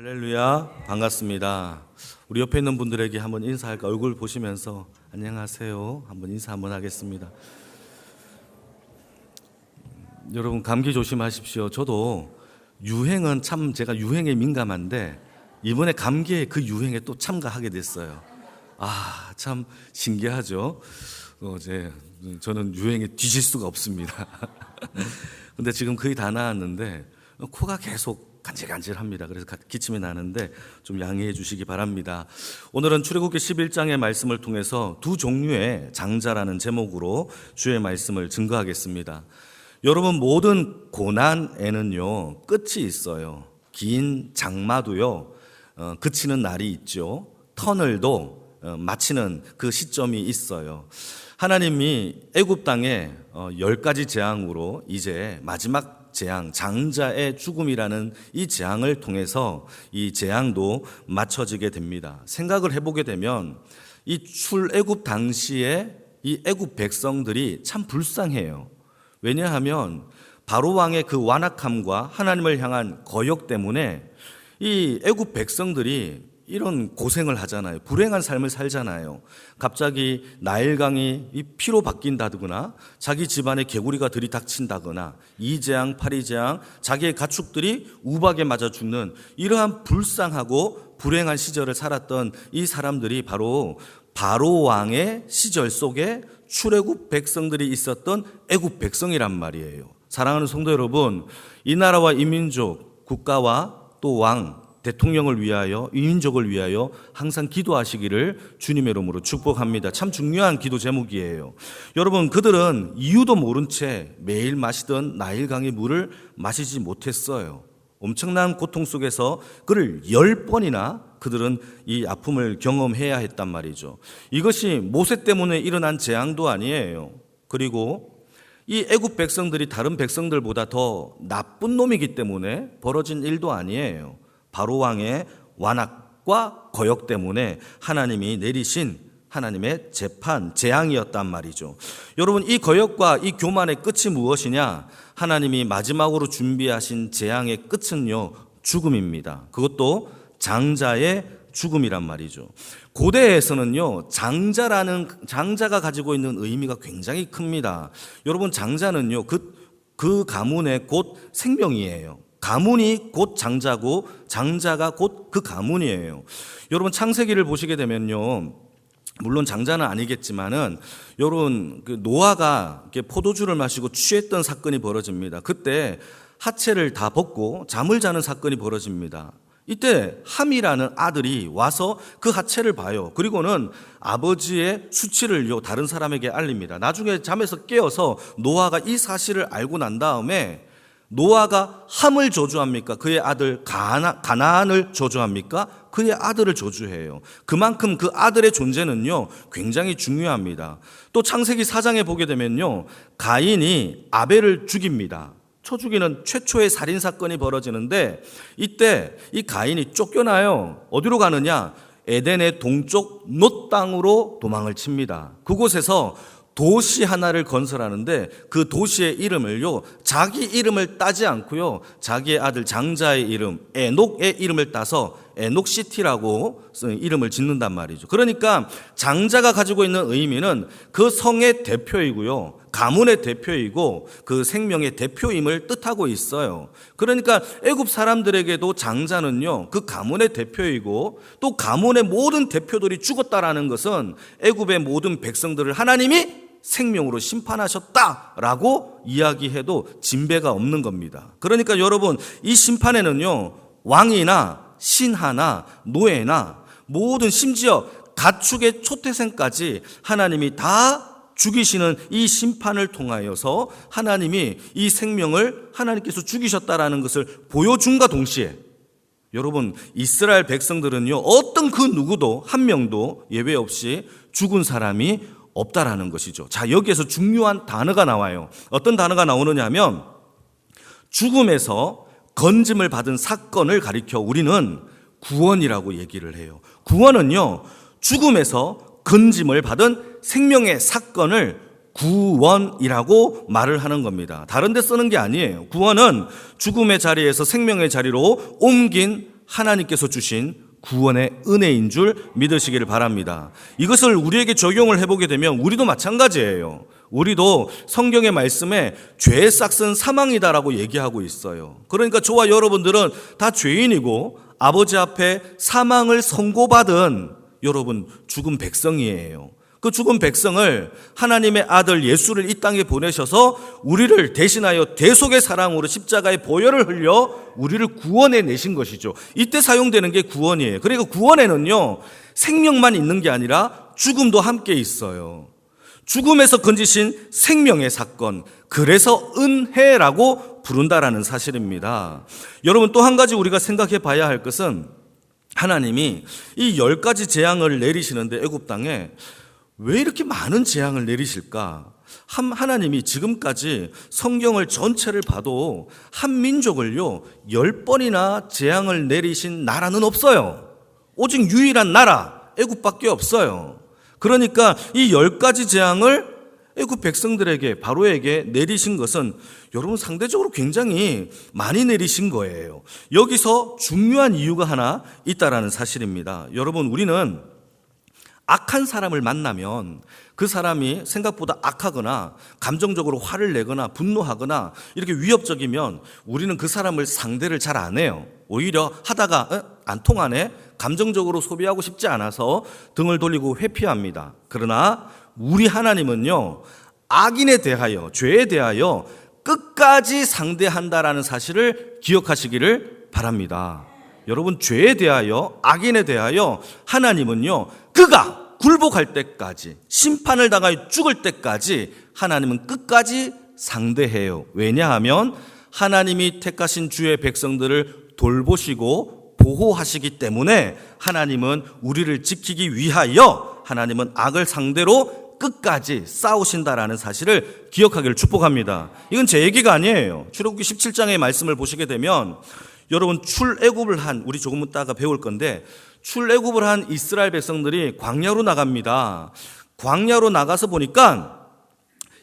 할렐루야, 반갑습니다. 우리 옆에 있는 분들에게 한번 인사할까? 얼굴 보시면서 안녕하세요 한번 인사 한번 하겠습니다. 여러분 감기 조심하십시오. 저도 유행은 참 제가 유행에 민감한데 이번에 감기에 그 유행에 또 참가하게 됐어요. 참 신기하죠. 저는 유행에 뒤질 수가 없습니다. 근데 지금 거의 다 나았는데 코가 계속 간질간질합니다. 그래서 기침이 나는데 좀 양해해 주시기 바랍니다. 오늘은 출애굽기 11장의 말씀을 통해서 두 종류의 장자라는 제목으로 주의 말씀을 증거하겠습니다. 여러분, 모든 고난에는요 끝이 있어요. 긴 장마도요 그치는 날이 있죠. 터널도 마치는 그 시점이 있어요. 하나님이 애굽 땅에 10가지 재앙으로 이제 마지막 재앙, 장자의 죽음이라는 이 재앙을 통해서 이 재앙도 맞춰지게 됩니다. 생각을 해보게 되면 이 출애굽 당시에 이 애굽 백성들이 참 불쌍해요. 왜냐하면 바로 왕의 그 완악함과 하나님을 향한 거역 때문에 이 애굽 백성들이 이런 고생을 하잖아요. 불행한 삶을 살잖아요. 갑자기 나일강이 피로 바뀐다거나 자기 집안에 개구리가 들이닥친다거나 이재앙, 파리재앙, 자기의 가축들이 우박에 맞아 죽는 이러한 불쌍하고 불행한 시절을 살았던 이 사람들이 바로 왕의 시절 속에 출애굽 백성들이 있었던 애굽 백성이란 말이에요. 사랑하는 성도 여러분, 이 나라와 이 민족, 국가와 또 왕, 대통령을 위하여, 이 민족을 위하여 항상 기도하시기를 주님의 이름으로 축복합니다. 참 중요한 기도 제목이에요. 여러분, 그들은 이유도 모른 채 매일 마시던 나일강의 물을 마시지 못했어요. 엄청난 고통 속에서 그를 10번이나 그들은 이 아픔을 경험해야 했단 말이죠. 이것이 모세 때문에 일어난 재앙도 아니에요. 그리고 이 애굽 백성들이 다른 백성들보다 더 나쁜 놈이기 때문에 벌어진 일도 아니에요. 바로 왕의 완악과 거역 때문에 하나님이 내리신 하나님의 재판, 재앙이었단 말이죠. 여러분, 이 거역과 이 교만의 끝이 무엇이냐? 하나님이 마지막으로 준비하신 재앙의 끝은요, 죽음입니다. 그것도 장자의 죽음이란 말이죠. 고대에서는요, 장자가 가지고 있는 의미가 굉장히 큽니다. 여러분, 장자는요, 그 가문의 곧 생명이에요. 가문이 곧 장자고 장자가 곧 그 가문이에요. 여러분, 창세기를 보시게 되면요, 물론 장자는 아니겠지만은 여러분 그 노아가 포도주를 마시고 취했던 사건이 벌어집니다. 그때 하체를 다 벗고 잠을 자는 사건이 벌어집니다. 이때 함이라는 아들이 와서 그 하체를 봐요. 그리고는 아버지의 수치를요 다른 사람에게 알립니다. 나중에 잠에서 깨어서 노아가 이 사실을 알고 난 다음에 노아가 함을 저주합니까? 그의 아들 가나안을 저주합니까? 그의 아들을 저주해요. 그만큼 그 아들의 존재는요 굉장히 중요합니다. 또 창세기 4장에 보게 되면요, 가인이 아벨을 죽입니다. 쳐 죽이는 최초의 살인 사건이 벌어지는데 이때 이 가인이 쫓겨나요. 어디로 가느냐? 에덴의 동쪽 놋 땅으로 도망을 칩니다. 그곳에서 도시 하나를 건설하는데 그 도시의 이름을요 자기 이름을 따지 않고요 자기의 아들 장자의 이름 에녹의 이름을 따서 에녹시티라고 이름을 짓는단 말이죠. 그러니까 장자가 가지고 있는 의미는 그 성의 대표이고요 가문의 대표이고 그 생명의 대표임을 뜻하고 있어요. 그러니까 애굽 사람들에게도 장자는요 그 가문의 대표이고 또 가문의 모든 대표들이 죽었다라는 것은 애굽의 모든 백성들을 하나님이 생명으로 심판하셨다라고 이야기해도 진배가 없는 겁니다. 그러니까 여러분, 이 심판에는요 왕이나 신하나 노예나 모든 심지어 가축의 초태생까지 하나님이 다 죽이시는 이 심판을 통하여서 하나님이 이 생명을 하나님께서 죽이셨다라는 것을 보여준과 동시에 여러분, 이스라엘 백성들은요 어떤 그 누구도 한 명도 예외 없이 죽은 사람이 없다라는 것이죠. 자, 여기에서 중요한 단어가 나와요. 어떤 단어가 나오느냐 하면 죽음에서 건짐을 받은 사건을 가리켜 우리는 구원이라고 얘기를 해요. 구원은요 죽음에서 건짐을 받은 생명의 사건을 구원이라고 말을 하는 겁니다. 다른 데 쓰는 게 아니에요. 구원은 죽음의 자리에서 생명의 자리로 옮긴 하나님께서 주신 구원의 은혜인 줄 믿으시기를 바랍니다. 이것을 우리에게 적용을 해보게 되면 우리도 마찬가지예요. 우리도 성경의 말씀에 죄의 싹은 사망이다라고 얘기하고 있어요. 그러니까 저와 여러분들은 다 죄인이고 아버지 앞에 사망을 선고받은 여러분 죽은 백성이에요. 그 죽은 백성을 하나님의 아들 예수를 이 땅에 보내셔서 우리를 대신하여 대속의 사랑으로 십자가의 보혈을 흘려 우리를 구원해 내신 것이죠. 이때 사용되는 게 구원이에요. 그리고 구원에는요, 생명만 있는 게 아니라 죽음도 함께 있어요. 죽음에서 건지신 생명의 사건, 그래서 은혜라고 부른다라는 사실입니다. 여러분, 또 한 가지 우리가 생각해 봐야 할 것은 하나님이 이 10가지 재앙을 내리시는데 애굽 땅에 왜 이렇게 많은 재앙을 내리실까? 하나님이 지금까지 성경을 전체를 봐도 한 민족을요 10번이나 재앙을 내리신 나라는 없어요. 오직 유일한 나라 애굽밖에 없어요. 그러니까 이 10가지 재앙을 애굽 백성들에게, 바로에게 내리신 것은 여러분 상대적으로 굉장히 많이 내리신 거예요. 여기서 중요한 이유가 하나 있다라는 사실입니다. 여러분, 우리는 악한 사람을 만나면 그 사람이 생각보다 악하거나 감정적으로 화를 내거나 분노하거나 이렇게 위협적이면 우리는 그 사람을 상대를 잘 안 해요. 오히려 하다가 안 통하네? 감정적으로 소비하고 싶지 않아서 등을 돌리고 회피합니다. 그러나 우리 하나님은요, 악인에 대하여, 죄에 대하여 끝까지 상대한다라는 사실을 기억하시기를 바랍니다. 여러분, 죄에 대하여, 악인에 대하여 하나님은요, 그가 굴복할 때까지, 심판을 당하여 죽을 때까지 하나님은 끝까지 상대해요. 왜냐하면 하나님이 택하신 주의 백성들을 돌보시고 보호하시기 때문에 하나님은 우리를 지키기 위하여 하나님은 악을 상대로 끝까지 싸우신다라는 사실을 기억하기를 축복합니다. 이건 제 얘기가 아니에요. 출애굽기 17장의 말씀을 보시게 되면 여러분, 출애굽을 한, 우리 조금 있다가 배울 건데, 출애굽을 한 이스라엘 백성들이 광야로 나갑니다. 광야로 나가서 보니까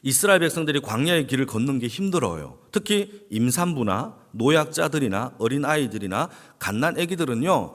이스라엘 백성들이 광야의 길을 걷는 게 힘들어요. 특히 임산부나 노약자들이나 어린아이들이나 갓난 아기들은요,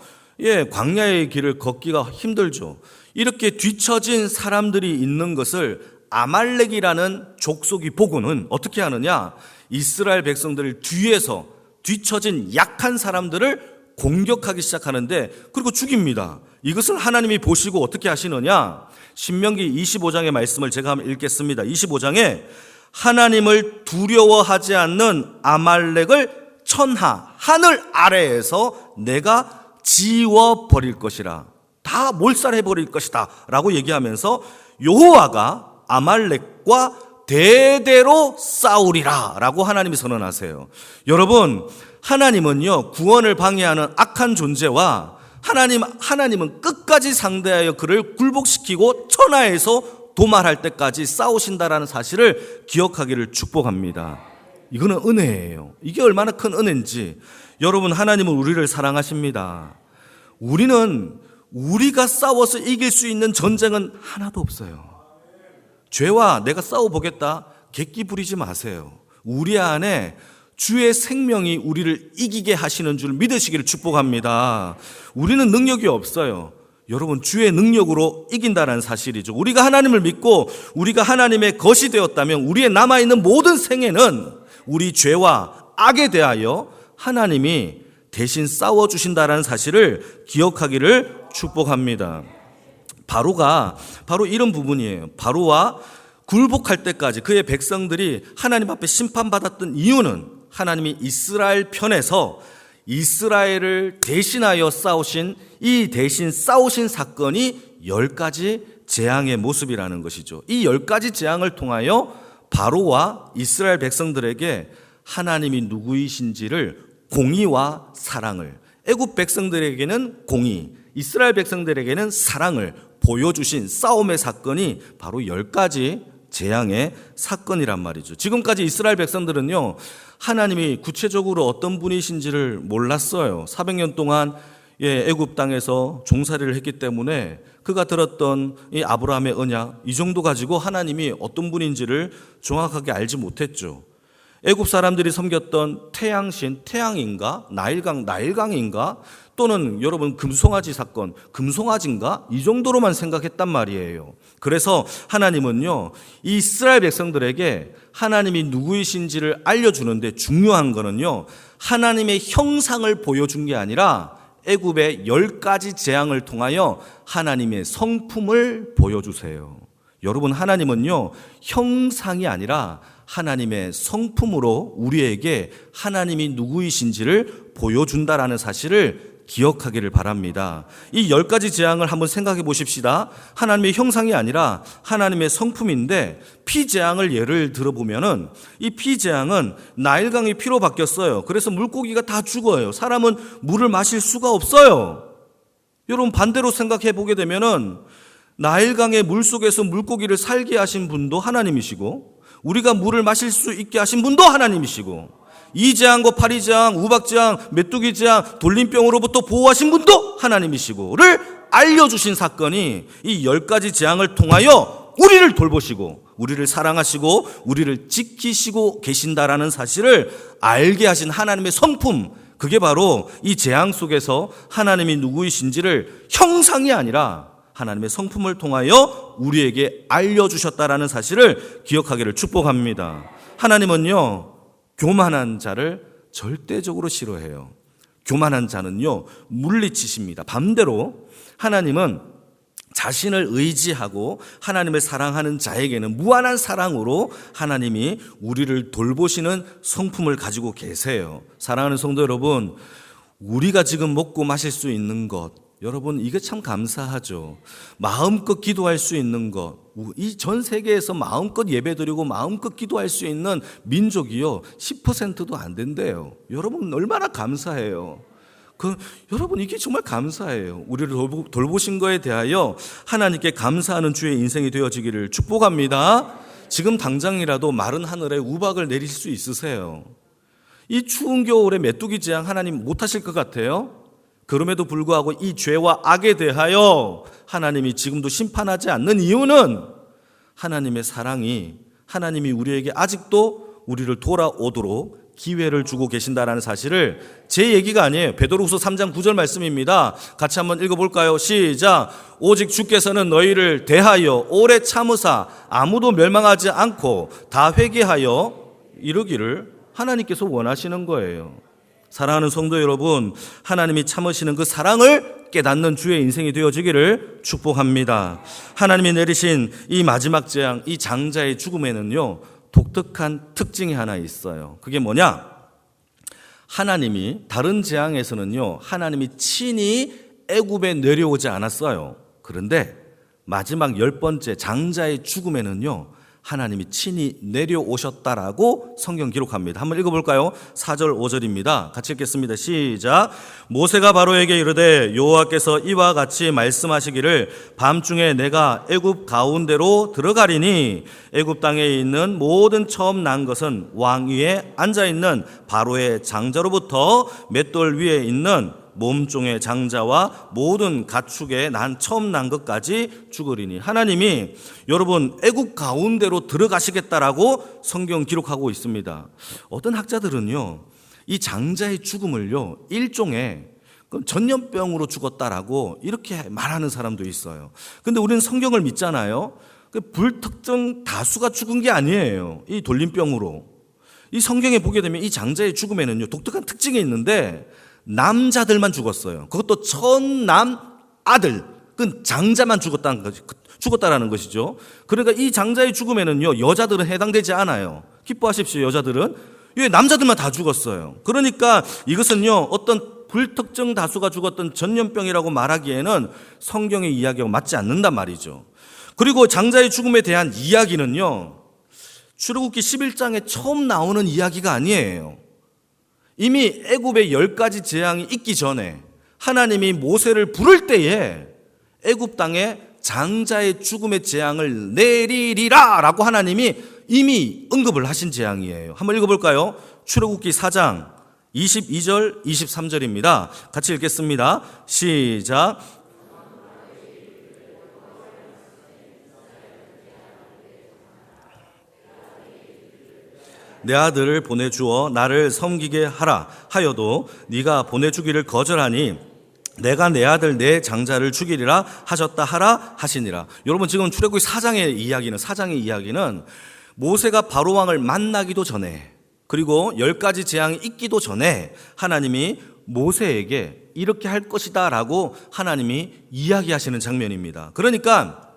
광야의 길을 걷기가 힘들죠. 이렇게 뒤처진 사람들이 있는 것을 아말렉이라는 족속이 보고는 어떻게 하느냐? 이스라엘 백성들을 뒤에서 뒤처진 약한 사람들을 공격하기 시작하는데, 그리고 죽입니다. 이것을 하나님이 보시고 어떻게 하시느냐? 신명기 25장의 말씀을 제가 한번 읽겠습니다. 25장에 하나님을 두려워하지 않는 아말렉을 천하 하늘 아래에서 내가 지워버릴 것이라, 다 몰살해버릴 것이다 라고 얘기하면서 여호와가 아말렉과 대대로 싸우리라 라고 하나님이 선언하세요. 여러분, 하나님은요, 구원을 방해하는 악한 존재와 하나님은 끝까지 상대하여 그를 굴복시키고 천하에서 도말할 때까지 싸우신다라는 사실을 기억하기를 축복합니다. 이거는 은혜예요. 이게 얼마나 큰 은혜인지. 여러분, 하나님은 우리를 사랑하십니다. 우리가 싸워서 이길 수 있는 전쟁은 하나도 없어요. 죄와 내가 싸워보겠다, 객기 부리지 마세요. 우리 안에 주의 생명이 우리를 이기게 하시는 줄 믿으시기를 축복합니다. 우리는 능력이 없어요. 여러분, 주의 능력으로 이긴다는 사실이죠. 우리가 하나님을 믿고 우리가 하나님의 것이 되었다면 우리의 남아있는 모든 생애는 우리 죄와 악에 대하여 하나님이 대신 싸워주신다는 사실을 기억하기를 축복합니다. 바로가 바로 이런 부분이에요. 바로와 굴복할 때까지 그의 백성들이 하나님 앞에 심판받았던 이유는 하나님이 이스라엘 편에서 이스라엘을 대신하여 싸우신, 이 대신 싸우신 사건이 10가지 재앙의 모습이라는 것이죠. 이 10가지 재앙을 통하여 바로와 이스라엘 백성들에게 하나님이 누구이신지를, 공의와 사랑을, 애굽 백성들에게는 공의, 이스라엘 백성들에게는 사랑을 보여주신 싸움의 사건이 바로 10가지 재앙의 사건이란 말이죠. 지금까지 이스라엘 백성들은요, 하나님이 구체적으로 어떤 분이신지를 몰랐어요. 400년 동안 애굽 땅에서 종살이를 했기 때문에 그가 들었던 이 아브라함의 언약, 이 정도 가지고 하나님이 어떤 분인지를 정확하게 알지 못했죠. 애굽 사람들이 섬겼던 태양신, 태양인가? 나일강인가? 또는 여러분 금송아지 사건, 금송아지인가? 이 정도로만 생각했단 말이에요. 그래서 하나님은요, 이 이스라엘 백성들에게 하나님이 누구이신지를 알려주는데 중요한 거는요, 하나님의 형상을 보여준 게 아니라 애굽의 10가지 재앙을 통하여 하나님의 성품을 보여주세요. 여러분, 하나님은요, 형상이 아니라 하나님의 성품으로 우리에게 하나님이 누구이신지를 보여준다라는 사실을 기억하기를 바랍니다. 이 10가지 재앙을 한번 생각해 보십시다. 하나님의 형상이 아니라 하나님의 성품인데, 피재앙을 예를 들어보면은 이 피재앙은 나일강이 피로 바뀌었어요. 그래서 물고기가 다 죽어요. 사람은 물을 마실 수가 없어요. 여러분, 반대로 생각해 보게 되면은 나일강의 물속에서 물고기를 살게 하신 분도 하나님이시고, 우리가 물을 마실 수 있게 하신 분도 하나님이시고, 이재앙과 파리재앙, 우박재앙, 메뚜기재앙, 돌림병으로부터 보호하신 분도 하나님이시고를 알려주신 사건이 이 10가지 재앙을 통하여 우리를 돌보시고 우리를 사랑하시고 우리를 지키시고 계신다라는 사실을 알게 하신 하나님의 성품, 그게 바로 이 재앙 속에서 하나님이 누구이신지를 형상이 아니라 하나님의 성품을 통하여 우리에게 알려주셨다라는 사실을 기억하기를 축복합니다. 하나님은요, 교만한 자를 절대적으로 싫어해요. 교만한 자는요, 물리치십니다. 반대로 하나님은 자신을 의지하고 하나님을 사랑하는 자에게는 무한한 사랑으로 하나님이 우리를 돌보시는 성품을 가지고 계세요. 사랑하는 성도 여러분, 우리가 지금 먹고 마실 수 있는 것, 여러분, 이게 참 감사하죠. 마음껏 기도할 수 있는 것, 이 전 세계에서 마음껏 예배드리고 마음껏 기도할 수 있는 민족이요, 10%도 안 된대요. 여러분, 얼마나 감사해요. 여러분, 이게 정말 감사해요. 우리를 돌보신 거에 대하여 하나님께 감사하는 주의 인생이 되어지기를 축복합니다. 지금 당장이라도 마른 하늘에 우박을 내릴 수 있으세요? 이 추운 겨울에 메뚜기 재앙 하나님 못하실 것 같아요? 그럼에도 불구하고 이 죄와 악에 대하여 하나님이 지금도 심판하지 않는 이유는 하나님의 사랑이, 하나님이 우리에게 아직도 우리를 돌아오도록 기회를 주고 계신다라는 사실을, 제 얘기가 아니에요. 베드로후서 3장 9절 말씀입니다. 같이 한번 읽어볼까요? 시작. 오직 주께서는 너희를 대하여 오래 참으사 아무도 멸망하지 않고 다 회개하여 이르기를 하나님께서 원하시는 거예요. 사랑하는 성도 여러분, 하나님이 참으시는 그 사랑을 깨닫는 주의 인생이 되어지기를 축복합니다. 하나님이 내리신 이 마지막 재앙, 이 장자의 죽음에는요, 독특한 특징이 하나 있어요. 그게 뭐냐? 하나님이 다른 재앙에서는요, 하나님이 친히 애굽에 내려오지 않았어요. 그런데 마지막 10번째 장자의 죽음에는요, 하나님이 친히 내려오셨다라고 성경 기록합니다. 한번 읽어볼까요? 4절 5절입니다. 같이 읽겠습니다. 시작. 모세가 바로에게 이르되 여호와께서 이와 같이 말씀하시기를 밤중에 내가 애굽 가운데로 들어가리니 애굽 땅에 있는 모든 처음 난 것은 왕 위에 앉아있는 바로의 장자로부터 맷돌 위에 있는 몸종의 장자와 모든 가축에 난 처음 난 것까지 죽으리니, 하나님이 여러분 애굽 가운데로 들어가시겠다라고 성경 기록하고 있습니다. 어떤 학자들은요, 이 장자의 죽음을요, 일종의 전염병으로 죽었다라고 이렇게 말하는 사람도 있어요. 근데 우리는 성경을 믿잖아요. 불특정 다수가 죽은 게 아니에요. 이 돌림병으로. 이 성경에 보게 되면 이 장자의 죽음에는요, 독특한 특징이 있는데 남자들만 죽었어요. 그것도 천남 아들, 그 장자만 죽었다라는 것이죠. 그러니까 이 장자의 죽음에는요, 여자들은 해당되지 않아요. 기뻐하십시오, 여자들은. 왜 남자들만 다 죽었어요. 그러니까 이것은요, 어떤 불특정 다수가 죽었던 전염병이라고 말하기에는 성경의 이야기와 맞지 않는단 말이죠. 그리고 장자의 죽음에 대한 이야기는요, 출애굽기 11장에 처음 나오는 이야기가 아니에요. 이미 애굽의 10가지 재앙이 있기 전에 하나님이 모세를 부를 때에 애굽 땅에 장자의 죽음의 재앙을 내리리라 라고 하나님이 이미 언급을 하신 재앙이에요. 한번 읽어볼까요? 출애굽기 4장 22절 23절입니다. 같이 읽겠습니다. 시작. 내 아들을 보내주어 나를 섬기게 하라 하여도 네가 보내주기를 거절하니 내가 내 아들 내 장자를 죽이리라 하셨다 하라 하시니라. 여러분, 지금 출애굽기 4장의 이야기는 모세가 바로 왕을 만나기도 전에, 그리고 10가지 재앙이 있기도 전에 하나님이 모세에게 이렇게 할 것이다 라고 하나님이 이야기하시는 장면입니다. 그러니까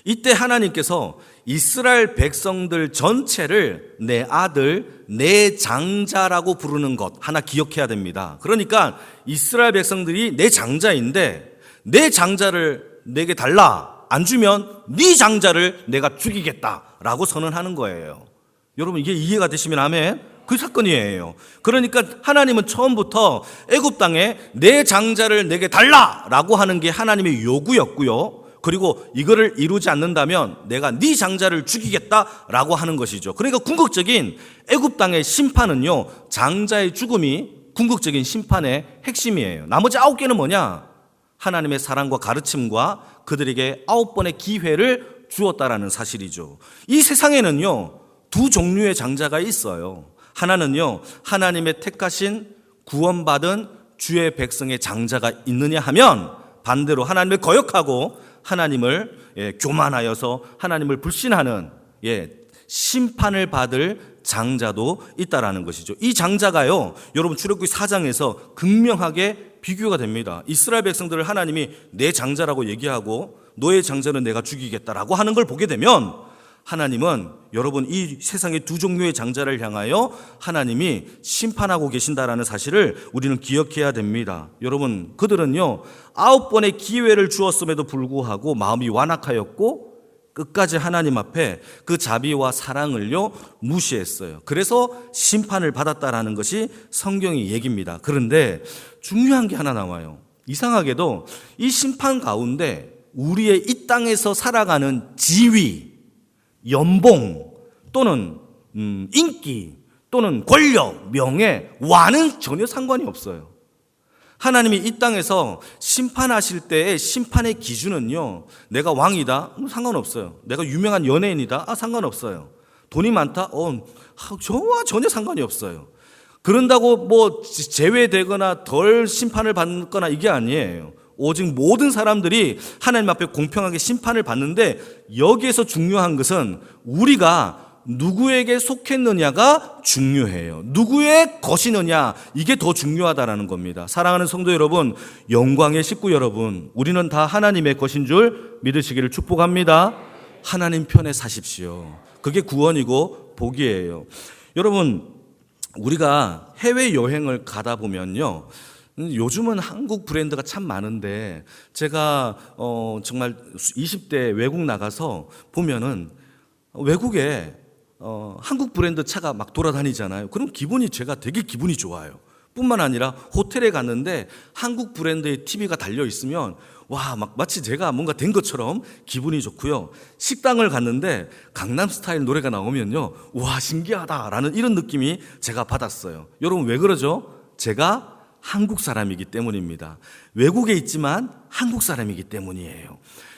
이때 하나님께서 이스라엘 백성들 전체를 내 아들, 내 장자라고 부르는 것 하나 기억해야 됩니다. 그러니까 이스라엘 백성들이 내 장자인데 내 장자를 내게 달라, 안 주면 네 장자를 내가 죽이겠다라고 선언하는 거예요. 여러분, 이게 이해가 되시면 아멘. 그 사건이에요. 그러니까 하나님은 처음부터 애굽 땅에 내 장자를 내게 달라라고 하는 게 하나님의 요구였고요. 그리고 이거를 이루지 않는다면 내가 네 장자를 죽이겠다라고 하는 것이죠. 그러니까 궁극적인 애굽 땅의 심판은요, 장자의 죽음이 궁극적인 심판의 핵심이에요. 나머지 9개는 뭐냐? 하나님의 사랑과 가르침과 그들에게 9번의 기회를 주었다라는 사실이죠. 이 세상에는요, 두 종류의 장자가 있어요. 하나는요, 하나님의 택하신 구원받은 주의 백성의 장자가 있느냐 하면 반대로 하나님을 거역하고 하나님을 교만하여서 하나님을 불신하는 심판을 받을 장자도 있다라는 것이죠. 이 장자가요, 여러분 출애굽기 4장에서 극명하게 비교가 됩니다. 이스라엘 백성들을 하나님이 내 장자라고 얘기하고 너의 장자는 내가 죽이겠다라고 하는 걸 보게 되면 하나님은 여러분 이 세상의 두 종류의 장자를 향하여 하나님이 심판하고 계신다라는 사실을 우리는 기억해야 됩니다. 여러분, 그들은요 9번의 기회를 주었음에도 불구하고 마음이 완악하였고 끝까지 하나님 앞에 그 자비와 사랑을요 무시했어요. 그래서 심판을 받았다라는 것이 성경의 얘기입니다. 그런데 중요한 게 하나 나와요. 이상하게도 이 심판 가운데 우리의 이 땅에서 살아가는 지위, 연봉 또는 인기 또는 권력, 명예와는 전혀 상관이 없어요. 하나님이 이 땅에서 심판하실 때의 심판의 기준은요, 내가 왕이다? 상관없어요. 내가 유명한 연예인이다? 상관없어요. 돈이 많다? 저와 전혀 상관이 없어요. 그런다고 뭐 제외되거나 덜 심판을 받거나 이게 아니에요. 오직 모든 사람들이 하나님 앞에 공평하게 심판을 받는데 여기에서 중요한 것은 우리가 누구에게 속했느냐가 중요해요. 누구의 것이느냐, 이게 더 중요하다라는 겁니다. 사랑하는 성도 여러분, 영광의 식구 여러분, 우리는 다 하나님의 것인 줄 믿으시기를 축복합니다. 하나님 편에 사십시오. 그게 구원이고 복이에요. 여러분, 우리가 해외여행을 가다 보면요, 요즘은 한국 브랜드가 참 많은데 제가 정말 20대 외국 나가서 보면은 외국에 한국 브랜드 차가 막 돌아다니잖아요. 그럼 제가 되게 기분이 좋아요. 뿐만 아니라 호텔에 갔는데 한국 브랜드의 TV가 달려 있으면 마치 제가 뭔가 된 것처럼 기분이 좋고요. 식당을 갔는데 강남 스타일 노래가 나오면요, 신기하다라는 이런 느낌이 제가 받았어요. 여러분, 왜 그러죠? 제가 한국 사람이기 때문입니다. 외국에 있지만 한국 사람이기 때문이에요.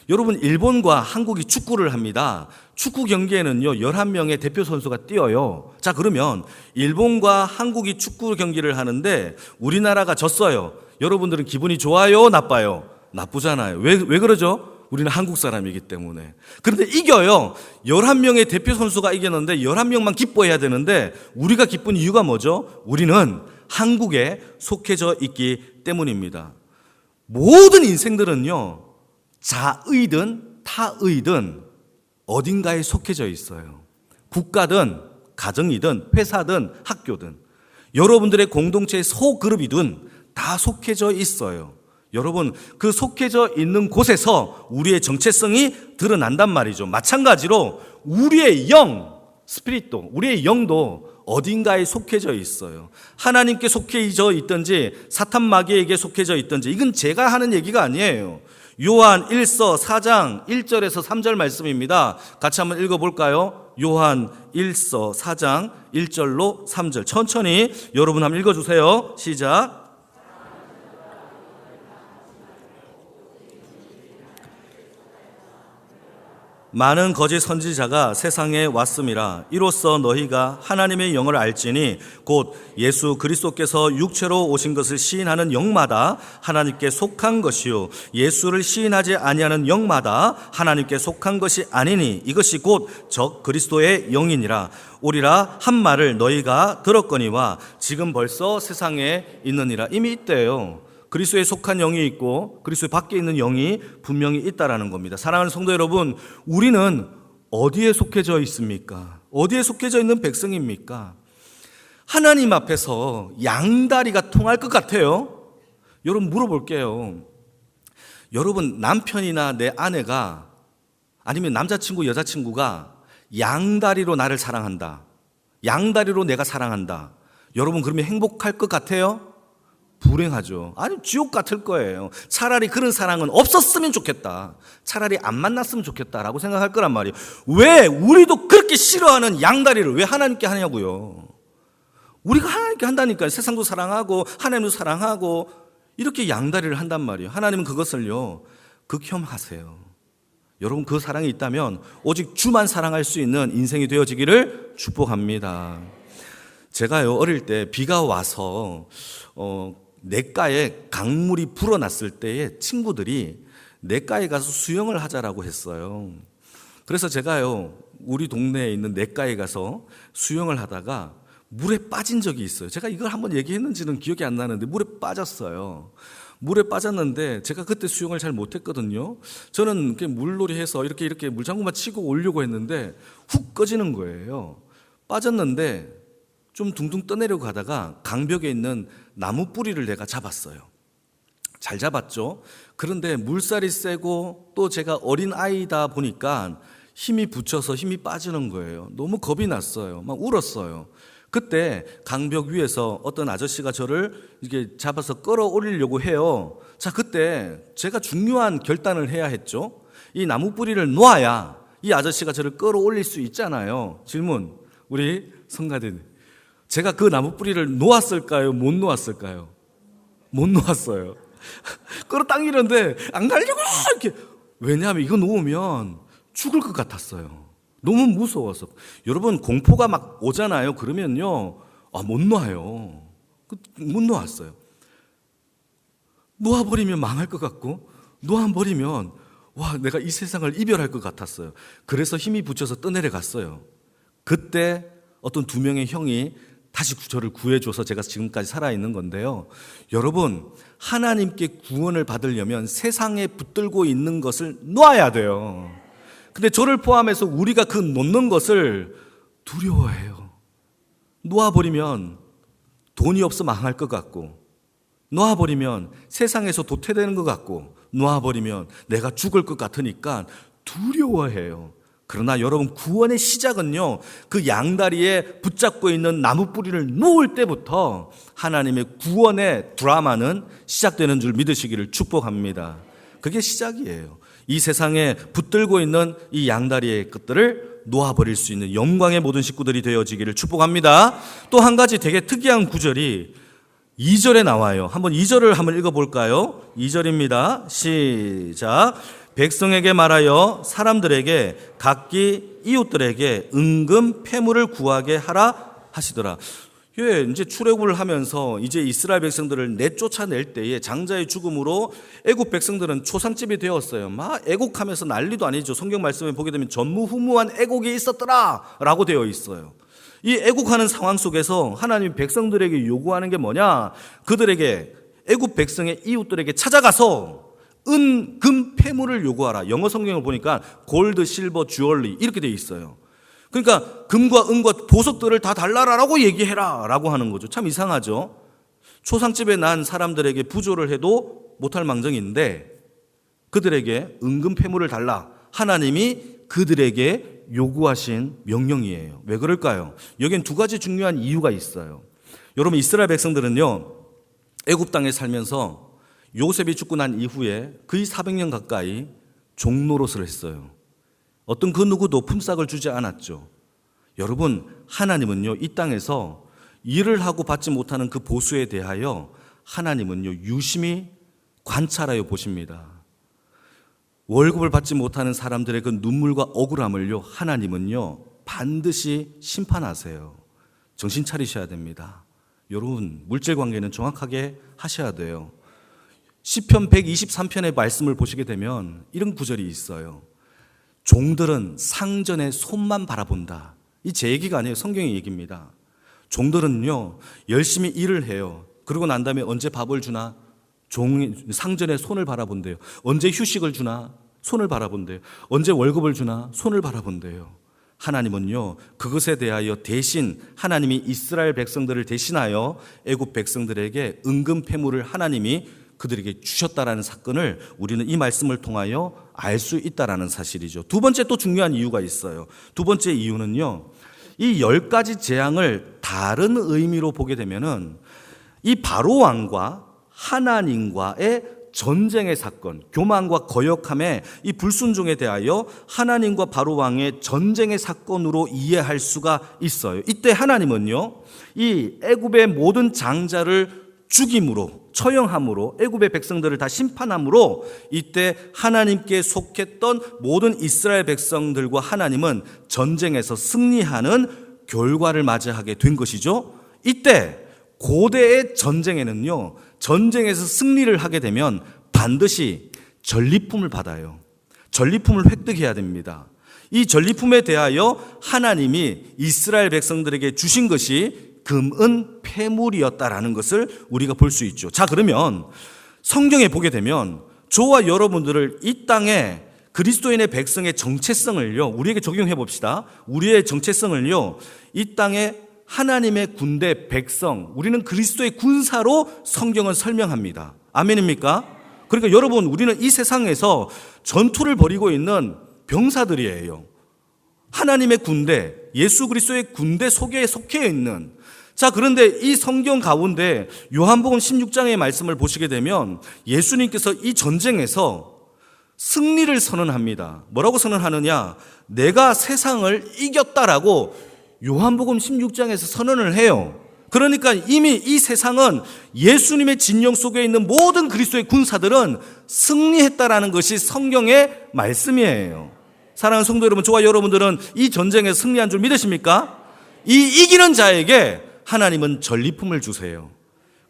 여러분, 일본과 한국이 축구를 합니다. 축구 경기에는요 11명의 대표 선수가 뛰어요. 자, 그러면 일본과 한국이 축구 경기를 하는데 우리나라가 졌어요. 여러분들은 기분이 좋아요, 나빠요? 나쁘잖아요. 왜 그러죠? 우리는 한국 사람이기 때문에. 그런데 이겨요. 11명의 대표 선수가 이겼는데 11명만 기뻐해야 되는데 우리가 기쁜 이유가 뭐죠? 우리는 한국에 속해져 있기 때문입니다. 모든 인생들은요, 자의든 타의든 어딘가에 속해져 있어요. 국가든 가정이든 회사든 학교든 여러분들의 공동체의 소그룹이든 다 속해져 있어요. 여러분, 그 속해져 있는 곳에서 우리의 정체성이 드러난단 말이죠. 마찬가지로 우리의 영, 스피릿도, 우리의 영도 어딘가에 속해져 있어요. 하나님께 속해져 있든지 사탄 마귀에게 속해져 있든지, 이건 제가 하는 얘기가 아니에요. 요한 1서 4장 1절에서 3절 말씀입니다. 같이 한번 읽어볼까요? 요한 1서 4장 1절로 3절 천천히 여러분 한번 읽어주세요. 시작. 많은 거짓 선지자가 세상에 왔음이라. 이로써 너희가 하나님의 영을 알지니 곧 예수 그리스도께서 육체로 오신 것을 시인하는 영마다 하나님께 속한 것이요 예수를 시인하지 아니하는 영마다 하나님께 속한 것이 아니니 이것이 곧 적 그리스도의 영이니라. 오리라 한 말을 너희가 들었거니와 지금 벌써 세상에 있느니라. 이미 있대요. 그리스도에 속한 영이 있고 그리스도 밖에 있는 영이 분명히 있다라는 겁니다. 사랑하는 성도 여러분, 우리는 어디에 속해져 있습니까? 어디에 속해져 있는 백성입니까? 하나님 앞에서 양다리가 통할 것 같아요? 여러분 물어볼게요. 여러분 남편이나 내 아내가 아니면 남자친구 여자친구가 양다리로 나를 사랑한다, 양다리로 내가 사랑한다, 여러분 그러면 행복할 것 같아요? 불행하죠. 아니 지옥 같을 거예요. 차라리 그런 사랑은 없었으면 좋겠다, 차라리 안 만났으면 좋겠다라고 생각할 거란 말이에요. 왜 우리도 그렇게 싫어하는 양다리를 왜 하나님께 하냐고요. 우리가 하나님께 한다니까요. 세상도 사랑하고 하나님도 사랑하고 이렇게 양다리를 한단 말이에요. 하나님은 그것을요 극혐하세요. 여러분 그 사랑이 있다면 오직 주만 사랑할 수 있는 인생이 되어지기를 축복합니다. 제가요 어릴 때 비가 와서 냇가에 강물이 불어났을 때에 친구들이 냇가에 가서 수영을 하자라고 했어요. 그래서 제가요 우리 동네에 있는 냇가에 가서 수영을 하다가 물에 빠진 적이 있어요. 제가 이걸 한번 얘기했는지는 기억이 안 나는데 물에 빠졌어요. 물에 빠졌는데 제가 그때 수영을 잘 못했거든요. 저는 물놀이해서 이렇게 물장구만 치고 오려고 했는데 훅 꺼지는 거예요. 빠졌는데 좀 둥둥 떠내려고 가다가 강벽에 있는 나무 뿌리를 내가 잡았어요. 잘 잡았죠. 그런데 물살이 세고 또 제가 어린 아이다 보니까 힘이 붙여서 힘이 빠지는 거예요. 너무 겁이 났어요. 막 울었어요. 그때 강벽 위에서 어떤 아저씨가 저를 이렇게 잡아서 끌어올리려고 해요. 자, 그때 제가 중요한 결단을 해야 했죠. 이 나무 뿌리를 놓아야 이 아저씨가 저를 끌어올릴 수 있잖아요. 질문, 우리 성가대, 제가 그 나무 뿌리를 놓았을까요? 못 놓았을까요? 못 놓았어요. 끌어당기는데 안 가려고 이렇게. 왜냐하면 이거 놓으면 죽을 것 같았어요. 너무 무서워서. 여러분 공포가 막 오잖아요. 그러면요 못 놓아요. 못 놓았어요. 놓아버리면 망할 것 같고 놓아버리면 와 내가 이 세상을 이별할 것 같았어요. 그래서 힘이 붙여서 떠내려갔어요. 그때 어떤 두 명의 형이 다시 저를 구해줘서 제가 지금까지 살아있는 건데요. 여러분 하나님께 구원을 받으려면 세상에 붙들고 있는 것을 놓아야 돼요. 근데 저를 포함해서 우리가 그 놓는 것을 두려워해요. 놓아버리면 돈이 없어 망할 것 같고, 놓아버리면 세상에서 도태되는 것 같고, 놓아버리면 내가 죽을 것 같으니까 두려워해요. 그러나 여러분 구원의 시작은요 그 양다리에 붙잡고 있는 나무 뿌리를 놓을 때부터 하나님의 구원의 드라마는 시작되는 줄 믿으시기를 축복합니다. 그게 시작이에요. 이 세상에 붙들고 있는 이 양다리의 끝들을 놓아버릴 수 있는 영광의 모든 식구들이 되어지기를 축복합니다. 또 한 가지 되게 특이한 구절이 2절에 나와요. 한번 2절을 한번 읽어볼까요? 2절입니다. 시작. 백성에게 말하여 사람들에게 각기 이웃들에게 은금 패물을 구하게 하라 하시더라. 예, 이제 출애굽을 하면서 이제 이스라엘 백성들을 내쫓아낼 때에 장자의 죽음으로 애국 백성들은 초상집이 되었어요. 막 애국하면서 난리도 아니죠. 성경 말씀에 보게 되면 전무후무한 애국이 있었더라라고 되어 있어요. 이 애국하는 상황 속에서 하나님이 백성들에게 요구하는 게 뭐냐? 그들에게 애국 백성의 이웃들에게 찾아가서 은, 금, 패물을 요구하라. 영어 성경을 보니까 골드, 실버, 주얼리 이렇게 되어 있어요. 그러니까 금과 은과 보석들을 다 달라라라고 얘기해라 라고 하는 거죠. 참 이상하죠. 초상집에 난 사람들에게 부조를 해도 못할 망정인데 그들에게 은금 패물을 달라. 하나님이 그들에게 요구하신 명령이에요. 왜 그럴까요? 여기엔 두 가지 중요한 이유가 있어요. 여러분 이스라엘 백성들은요 애굽 땅에 살면서 요셉이 죽고 난 이후에 거의 400년 가까이 종노릇을 했어요. 어떤 그 누구도 품삯을 주지 않았죠. 여러분 하나님은요 이 땅에서 일을 하고 받지 못하는 그 보수에 대하여 하나님은요 유심히 관찰하여 보십니다. 월급을 받지 못하는 사람들의 그 눈물과 억울함을요, 하나님은요 반드시 심판하세요. 정신 차리셔야 됩니다. 여러분, 물질 관계는 정확하게 하셔야 돼요. 시편 123편의 말씀을 보시게 되면 이런 구절이 있어요. 종들은 상전의 손만 바라본다. 이 제 얘기가 아니에요. 성경의 얘기입니다. 종들은요 열심히 일을 해요. 그러고 난 다음에 언제 밥을 주나? 상전의 손을 바라본대요. 언제 휴식을 주나? 손을 바라본대요. 언제 월급을 주나? 손을 바라본대요. 하나님은요 그것에 대하여 대신 하나님이 이스라엘 백성들을 대신하여 애굽 백성들에게 은금 패물을 하나님이 그들에게 주셨다라는 사건을 우리는 이 말씀을 통하여 알 수 있다라는 사실이죠. 두 번째 또 중요한 이유가 있어요. 두 번째 이유는요, 이 10가지 재앙을 다른 의미로 보게 되면은 이 바로 왕과 하나님과의 전쟁의 사건, 교만과 거역함의 이 불순종에 대하여 하나님과 바로 왕의 전쟁의 사건으로 이해할 수가 있어요. 이때 하나님은요 이 애굽의 모든 장자를 죽임으로, 처형함으로, 애굽의 백성들을 다 심판함으로 이때 하나님께 속했던 모든 이스라엘 백성들과 하나님은 전쟁에서 승리하는 결과를 맞이하게 된 것이죠. 이때 고대의 전쟁에는요, 전쟁에서 승리를 하게 되면 반드시 전리품을 받아요. 전리품을 획득해야 됩니다. 이 전리품에 대하여 하나님이 이스라엘 백성들에게 주신 것이 금은 폐물이었다라는 것을 우리가 볼 수 있죠. 자, 그러면 성경에 보게 되면 저와 여러분들을 이 땅에 그리스도인의 백성의 정체성을요 우리에게 적용해 봅시다. 우리의 정체성을요 이 땅에 하나님의 군대 백성, 우리는 그리스도의 군사로 성경은 설명합니다. 아멘입니까? 그러니까 여러분, 우리는 이 세상에서 전투를 벌이고 있는 병사들이에요. 하나님의 군대, 예수 그리스도의 군대 속에 속해 있는. 자, 그런데 이 성경 가운데 요한복음 16장의 말씀을 보시게 되면 예수님께서 이 전쟁에서 승리를 선언합니다. 뭐라고 선언하느냐? 내가 세상을 이겼다라고 요한복음 16장에서 선언을 해요. 그러니까 이미 이 세상은 예수님의 진영 속에 있는 모든 그리스도의 군사들은 승리했다라는 것이 성경의 말씀이에요. 사랑하는 성도 여러분, 저와 여러분들은 이 전쟁에 승리한 줄 믿으십니까? 이 이기는 자에게 하나님은 전리품을 주세요.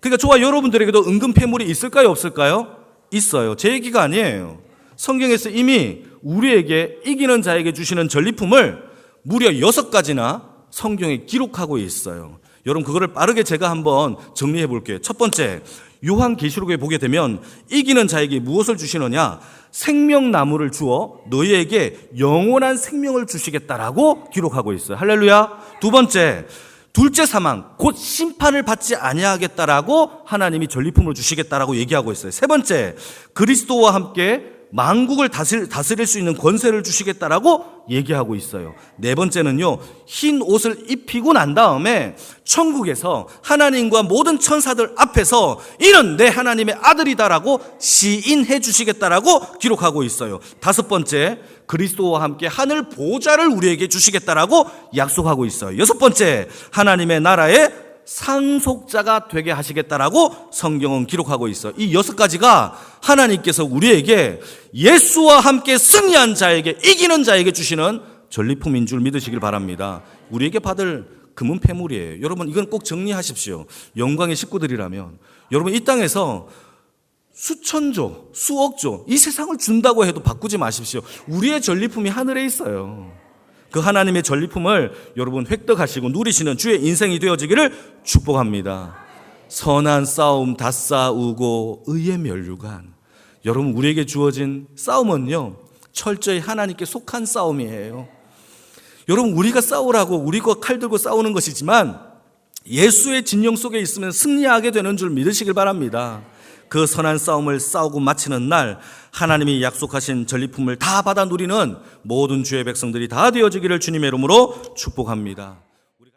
그러니까 저와 여러분들에게도 은금 폐물이 있을까요, 없을까요? 있어요. 제 얘기가 아니에요. 성경에서 이미 우리에게 이기는 자에게 주시는 전리품을 무려 6가지나 성경에 기록하고 있어요. 여러분, 그거를 빠르게 제가 한번 정리해 볼게요. 첫 번째, 요한계시록에 보게 되면 이기는 자에게 무엇을 주시느냐? 생명나무를 주어 너희에게 영원한 생명을 주시겠다라고 기록하고 있어요. 할렐루야. 두 번째, 둘째 사망, 곧 심판을 받지 아니하겠다라고 하나님이 전리품을 주시겠다라고 얘기하고 있어요. 세 번째, 그리스도와 함께 만국을 다스릴 수 있는 권세를 주시겠다라고 얘기하고 있어요. 네 번째는요, 흰 옷을 입히고 난 다음에 천국에서 하나님과 모든 천사들 앞에서 이는 내 하나님의 아들이다라고 시인해 주시겠다라고 기록하고 있어요. 다섯 번째, 그리스도와 함께 하늘 보좌를 우리에게 주시겠다라고 약속하고 있어요. 여섯 번째, 하나님의 나라의 상속자가 되게 하시겠다라고 성경은 기록하고 있어요. 이 6가지가 하나님께서 우리에게 예수와 함께 승리한 자에게, 이기는 자에게 주시는 전리품인 줄 믿으시길 바랍니다. 우리에게 받을 금은 폐물이에요. 여러분, 이건 꼭 정리하십시오. 영광의 식구들이라면 여러분, 이 땅에서 수천조, 수억조 이 세상을 준다고 해도 바꾸지 마십시오. 우리의 전리품이 하늘에 있어요. 그 하나님의 전리품을 여러분 획득하시고 누리시는 주의 인생이 되어지기를 축복합니다. 선한 싸움 다 싸우고 의의 면류관. 여러분, 우리에게 주어진 싸움은요 철저히 하나님께 속한 싸움이에요. 여러분, 우리가 싸우라고 우리가 칼 들고 싸우는 것이지만 예수의 진영 속에 있으면 승리하게 되는 줄 믿으시길 바랍니다. 그 선한 싸움을 싸우고 마치는 날 하나님이 약속하신 전리품을 다 받아 누리는 모든 주의 백성들이 다 되어지기를 주님의 이름으로 축복합니다.